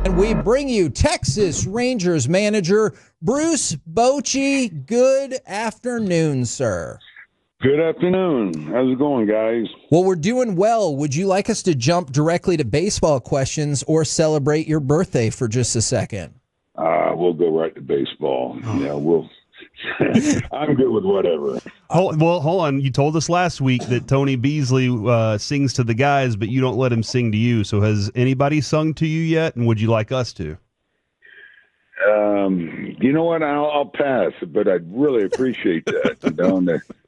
And we bring you Texas Rangers manager Bruce Bochy. Good afternoon, sir. Good afternoon. How's it going, guys? Well, we're doing well. Would you like us to jump directly to baseball questions or celebrate your birthday for just a second? We'll go right to baseball. Yeah, I'm good with whatever. Hold on. You told us last week that Tony Beasley sings to the guys, but you don't let him sing to you. So has anybody sung to you yet, and would you like us to? You know what? I'll pass, but I'd really appreciate that.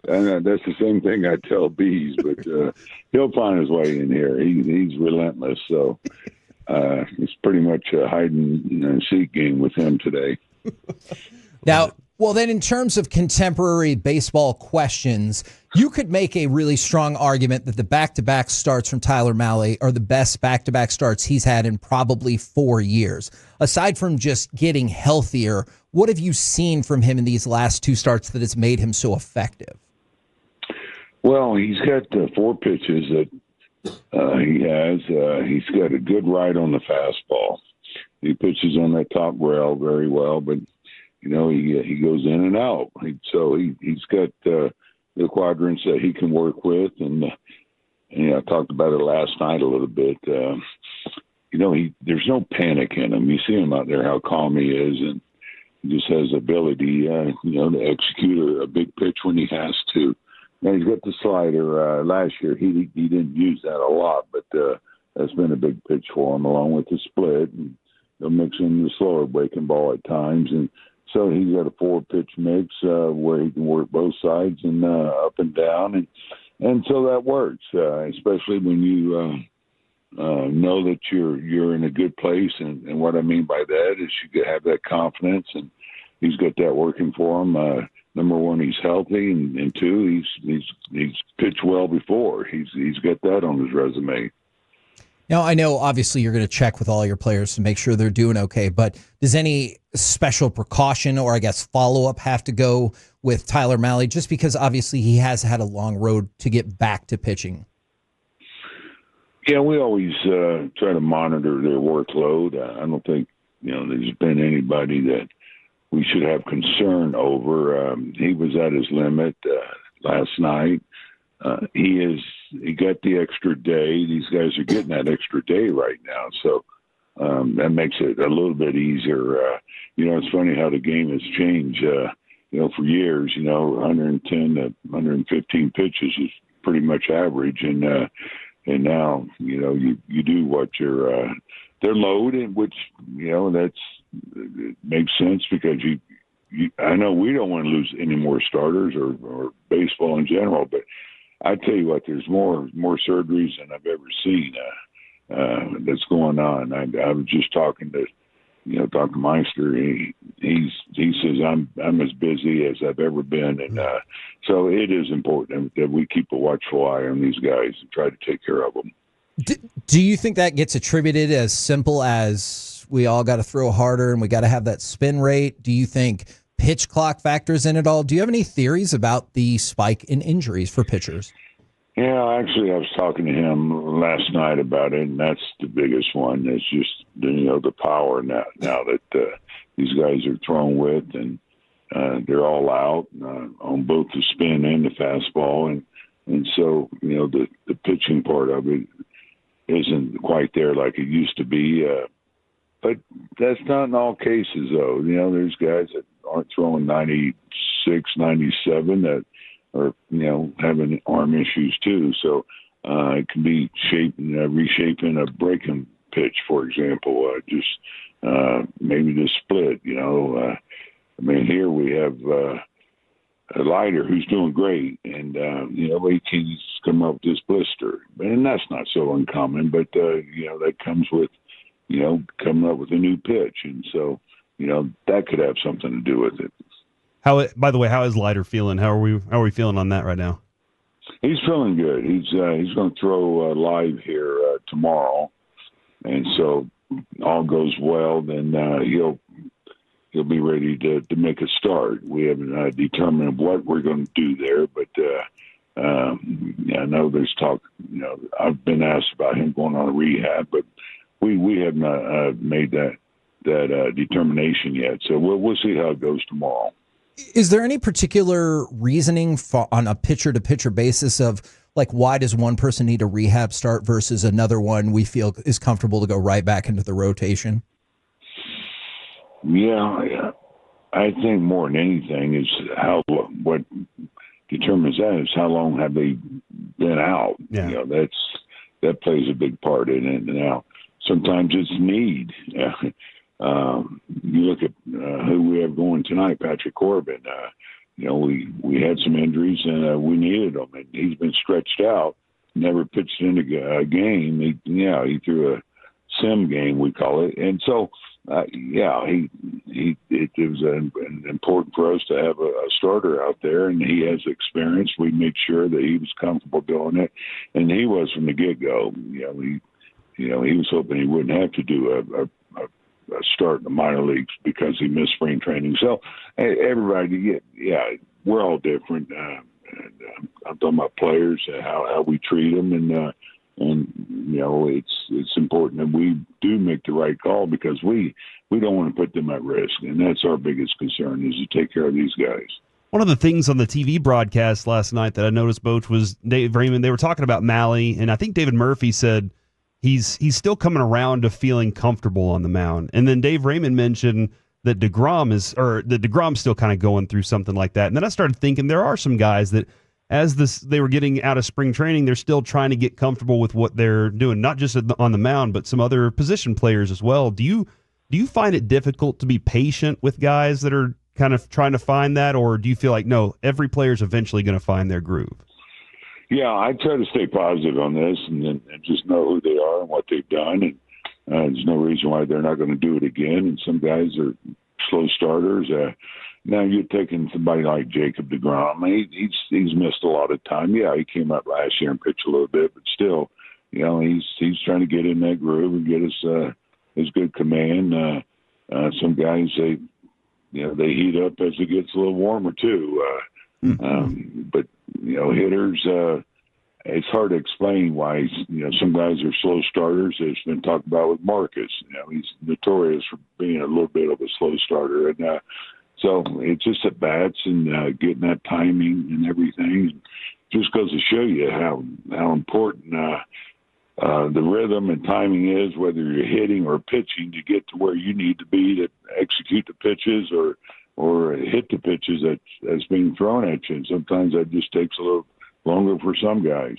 And that's the same thing I tell Bees, but he'll find his way in here. He's relentless, so it's pretty much a hide and seek game with him today. Now, well, then in terms of contemporary baseball questions, you could make a really strong argument that the back-to-back starts from Tyler Mahle are the best back-to-back starts he's had in probably 4 years. Aside from just getting healthier, what have you seen from him in these last 2 starts that has made him so effective? Well, he's got 4 pitches that he has. He's got a good ride on the fastball. He pitches on that top rail very well, but he goes in and out. So he's got the quadrants that he can work with, and I talked about it last night a little bit. There's no panic in him. You see him out there, how calm he is, and he just has the ability, to execute a big pitch when he has to. Now he's got the slider. Last year he didn't use that a lot, but that's been a big pitch for him, along with the split. And he'll mix in the slower breaking ball at times, and so he's got a 4-pitch mix where he can work both sides and up and down, and so that works, especially when you know that you're in a good place. And what I mean by that is you have that confidence, and he's got that working for him. Number one, he's healthy, and 2, he's pitched well before. He's got that on his resume. Now, I know obviously you're going to check with all your players to make sure they're doing okay, but does any special precaution or I guess follow-up have to go with Tyler Mahle, just because obviously he has had a long road to get back to pitching? Yeah, we always try to monitor their workload. I don't think there's been anybody that we should have concern over. He was at his limit last night. He got the extra day. These guys are getting that extra day right now, so that makes it a little bit easier. It's funny how the game has changed. For years, 110 to 115 pitches is pretty much average, and now you do what they're loaded, which it makes sense because I know we don't want to lose any more starters or baseball in general, but I tell you what, there's more surgeries than I've ever seen that's going on. I was just talking to Dr. Meister. He says I'm as busy as I've ever been, and so it is important that we keep a watchful eye on these guys and try to take care of them. Do you think that gets attributed as simple as we all got to throw harder and we got to have that spin rate? Do you think pitch clock factors in it all? Do you have any theories about the spike in injuries for pitchers? Yeah, actually, I was talking to him last night about it, and that's the biggest one. It's just the power now that these guys are thrown with, and they're all out on both the spin and the fastball, and so the pitching part of it isn't quite there like it used to be. But that's not in all cases, though. There's guys that aren't throwing 96, 97 that are, having arm issues too. So it can be reshaping a breaking pitch, for example, maybe the split. Here we have a Leiter who's doing great, and he's come up with this Blister, and that's not so uncommon. But that comes with coming up with a new pitch, and so that could have something to do with it. By the way, how is Leiter feeling? How are we feeling on that right now? He's feeling good. He's going to throw live here tomorrow, and so all goes well, then he'll be ready to make a start. We haven't determined what we're going to do there, but I know there's talk. I've been asked about him going on a rehab, but we have not made that determination yet. So we'll see how it goes tomorrow. Is there any particular reasoning on a pitcher-to-pitcher basis of, like, why does one person need a rehab start versus another one we feel is comfortable to go right back into the rotation? Yeah, I think more than anything is what determines that is how long have they been out. Yeah. You know, that plays a big part in it. Now, sometimes it's need. You look at who we have going tonight, Patrick Corbin. You know, we had some injuries and we needed him, and he's been stretched out. Never pitched in a game. He threw a sim game, we call it, and so it was important for us to have a starter out there, and he has experience. We made sure that he was comfortable doing it, and he was from the get-go. He was hoping he wouldn't have to do a start in the minor leagues because he missed spring training. So everybody, we're all different. I'm talking about players, how we treat them, and you know, it's important that we do make the right call because we don't want to put them at risk, and that's our biggest concern is to take care of these guys. One of the things on the TV broadcast last night that I noticed, Boch, was Dave Raymond. They were talking about Mahle, and I think David Murphy said he's still coming around to feeling comfortable on the mound. And then Dave Raymond mentioned that DeGrom's still kind of going through something like that. And then I started thinking there are some guys that they were getting out of spring training, they're still trying to get comfortable with what they're doing, not just on the mound, but some other position players as well. Do you find it difficult to be patient with guys that are kind of trying to find that, or do you feel like, no, every player is eventually going to find their groove? Yeah, I try to stay positive on this and just know who they are and what they've done. And there's no reason why they're not going to do it again. And some guys are slow starters. Now you're taking somebody like Jacob deGrom. He's missed a lot of time. Yeah, he came up last year and pitched a little bit, but still, you know, he's trying to get in that groove and get his good command. Some guys they heat up as it gets a little warmer too. But you know, hitters, it's hard to explain why some guys are slow starters. It's been talked about with Marcus. You know, he's notorious for being a little bit of a slow starter, and so it's just at bats and getting that timing and everything. Just goes to show you how important the rhythm and timing is, whether you're hitting or pitching, to get to where you need to be to execute the pitches or hit the pitches that's being thrown at you. And sometimes that just takes a little longer for some guys.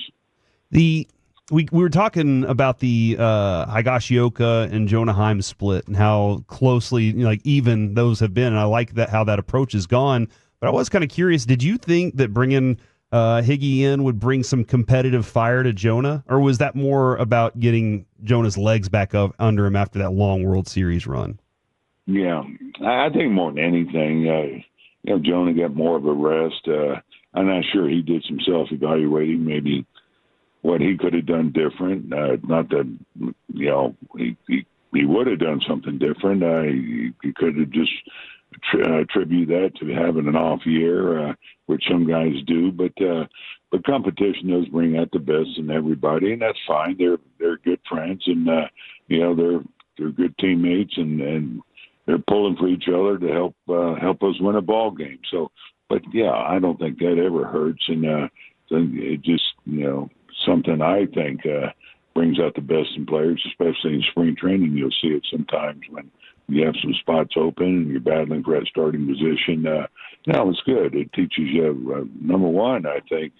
We were talking about the Higashioka and Jonah Heim split and how closely even those have been, and I like that how that approach has gone. But I was kind of curious, did you think that bringing Higgy in would bring some competitive fire to Jonah, or was that more about getting Jonah's legs back up under him after that long World Series run? Yeah, I think more than anything, Jonah got more of a rest. I'm not sure he did some self-evaluating, maybe what he could have done different. Not that, he would have done something different. He could have just attribute that to having an off year, which some guys do. But competition does bring out the best in everybody, and that's fine. They're good friends, and they're good teammates, and they're pulling for each other to help us win a ball game. So, but yeah, I don't think that ever hurts, and it just something I think brings out the best in players, especially in spring training. You'll see it sometimes when you have some spots open and you're battling for that starting position. It's good. It teaches you, number one, I think,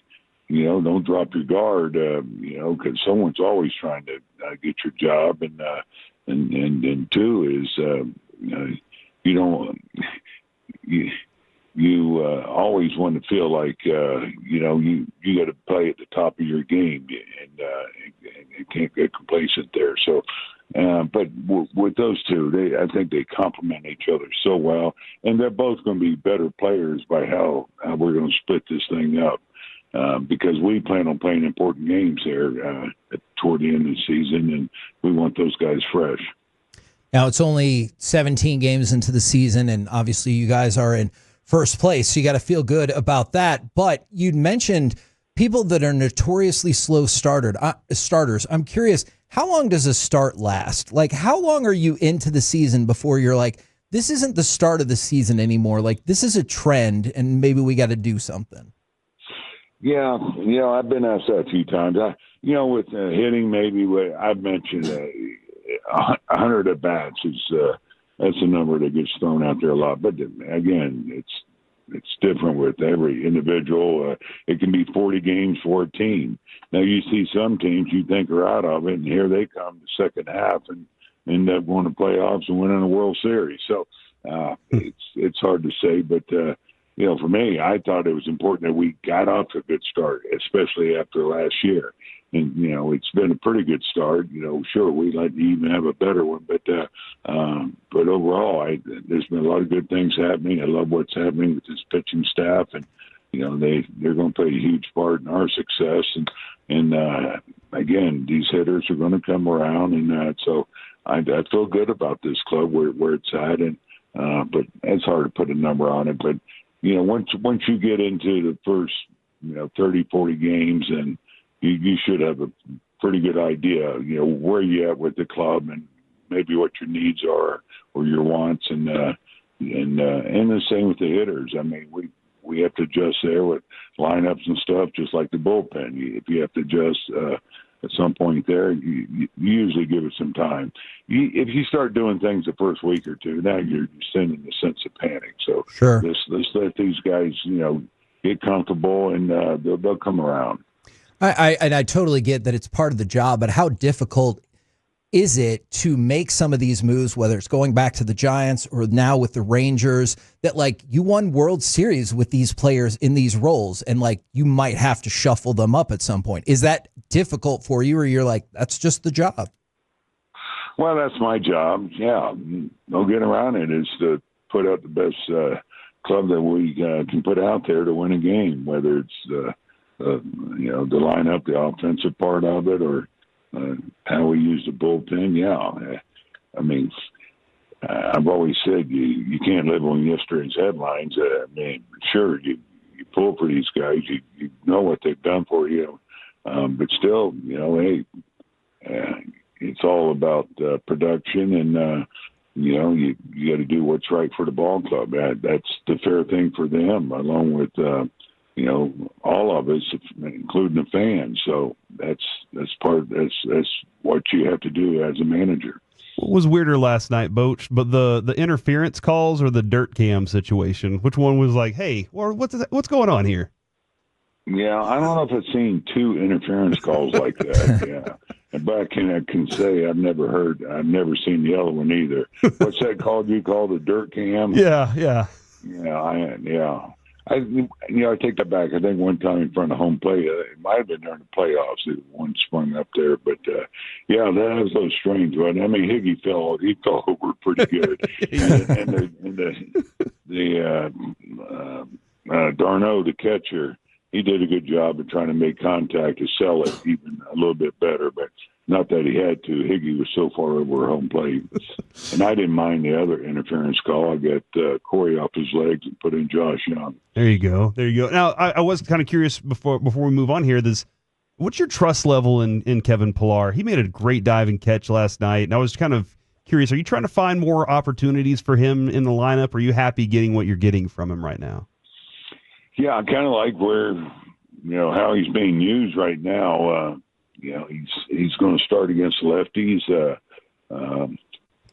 don't drop your guard, because someone's always trying to get your job, and two is you always want to feel like you got to play at the top of your game, and can't get complacent there. So, but with those two, I think they complement each other so well, and they're both going to be better players by how we're going to split this thing up. Because we plan on playing important games here toward the end of the season, and we want those guys fresh. Now, it's only 17 games into the season, and obviously you guys are in first place, so you got to feel good about that. But you mentioned people that are notoriously slow starters. I'm curious, how long does a start last? Like, how long are you into the season before you're like, this isn't the start of the season anymore? Like, this is a trend, and maybe we got to do something. Yeah, I've been asked that a few times. With hitting, maybe what I've mentioned, 100 at bats is that's a number that gets thrown out there a lot. But again, it's different with every individual. It can be 40 games for a team. Now you see some teams you think are out of it, and here they come the second half and end up going to playoffs and winning a World Series. So it's hard to say, but. For me, I thought it was important that we got off to a good start, especially after last year. And, it's been a pretty good start. Sure, we'd like to even have a better one. But overall, there's been a lot of good things happening. I love what's happening with this pitching staff. And, they're going to play a huge part in our success. And again, these hitters are going to come around. And so I feel good about this club where it's at. And but it's hard to put a number on it. But, once you get into the first, 30, 40 games, and you should have a pretty good idea, where you at with the club and maybe what your needs are or your wants, and the same with the hitters. I mean, we have to adjust there with lineups and stuff, just like the bullpen. If you have to adjust at some point there, you usually give it some time. If you start doing things the first week or two, now you're sending a sense of panic. So sure, let's let these guys, get comfortable, and they'll come around. I totally get that it's part of the job, but how difficult is it to make some of these moves, whether it's going back to the Giants or now with the Rangers, that like you won World Series with these players in these roles, and like you might have to shuffle them up at some point? Is that difficult for you, or you're like, that's just the job? Well, that's my job. Yeah, no getting around it, is to put out the best club that we can put out there to win a game, whether it's the lineup, the offensive part of it, or how we use the bullpen. Yeah, I mean, I've always said you can't live on yesterday's headlines. I mean, sure, you pull for these guys, you know what they've done for you, but still, hey, it's all about production, and you got to do what's right for the ball club. That's the fair thing for them, along with all of us, including the fans. So that's what you have to do as a manager. What was weirder last night, Boch? But the interference calls or the dirt cam situation? Which one was like, hey, or what's going on here? Yeah, I don't know if I've seen two interference calls like that. Yeah, but I can say I've never seen the other one either. What's that called? You call the dirt cam? Yeah. I take that back. I think one time in front of home plate, it might have been during the playoffs. One sprung up there, but that was a little strange. But I mean, Higgy fell over pretty good, and Darno, the catcher, he did a good job of trying to make contact to sell it even a little bit better, but not that he had to. Higgy was so far over home plate. And I didn't mind the other interference call. I got Corey off his legs and put in Josh Young. There you go. Now, I was kind of curious before we move on here. What's your trust level in Kevin Pillar? He made a great diving catch last night, and I was kind of curious. Are you trying to find more opportunities for him in the lineup, or are you happy getting what you're getting from him right now? Yeah, I kind of like where, how he's being used right now. He's going to start against lefties.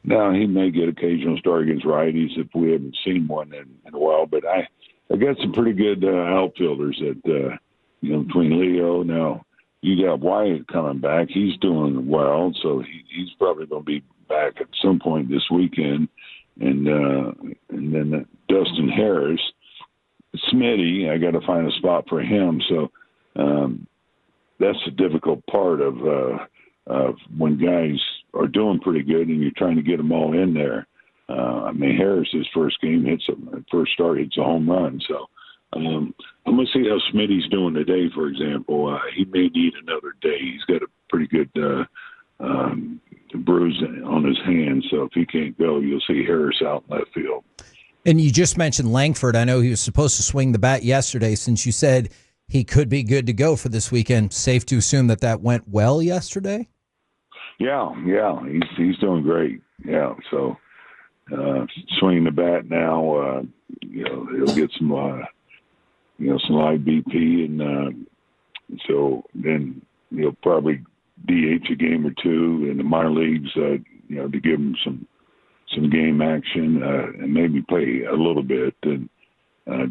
Now he may get occasional start against righties if we haven't seen one in a while. But I got some pretty good outfielders that between Leo. Now you got Wyatt coming back. He's doing well, so he's probably going to be back at some point this weekend. And then Dustin Harris. Smitty, I got to find a spot for him. So that's the difficult part of when guys are doing pretty good and you're trying to get them all in there. Harris's first game first start hits a home run. So I'm going to see how Smitty's doing today, for example. He may need another day. He's got a pretty good bruise on his hand. So if he can't go, you'll see Harris out in left field. And you just mentioned Langford. I know he was supposed to swing the bat yesterday. Since you said he could be good to go for this weekend, safe to assume that went well yesterday? Yeah, he's doing great. Yeah, so swinging the bat now. He'll get some some live BP, and so then he'll probably DH a game or two in the minor leagues. To give him some game action and maybe play a little bit and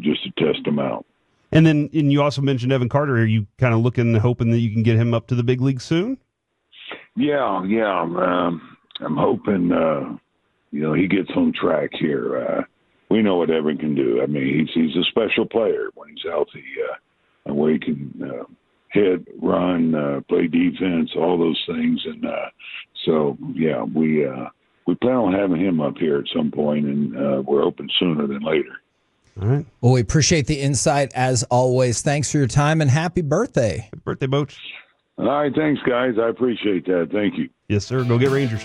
just to test him out. And you also mentioned Evan Carter. Are you kind of hoping that you can get him up to the big league soon? Yeah. I'm hoping, he gets on track here. We know what Evan can do. I mean, he's a special player when he's healthy, where he can hit, run, play defense, all those things. And we plan on having him up here at some point, and we're hoping sooner than later. All right. Well, we appreciate the insight as always. Thanks for your time and happy birthday. Happy birthday, Boch. All right. Thanks, guys. I appreciate that. Thank you. Yes, sir. Go get Rangers.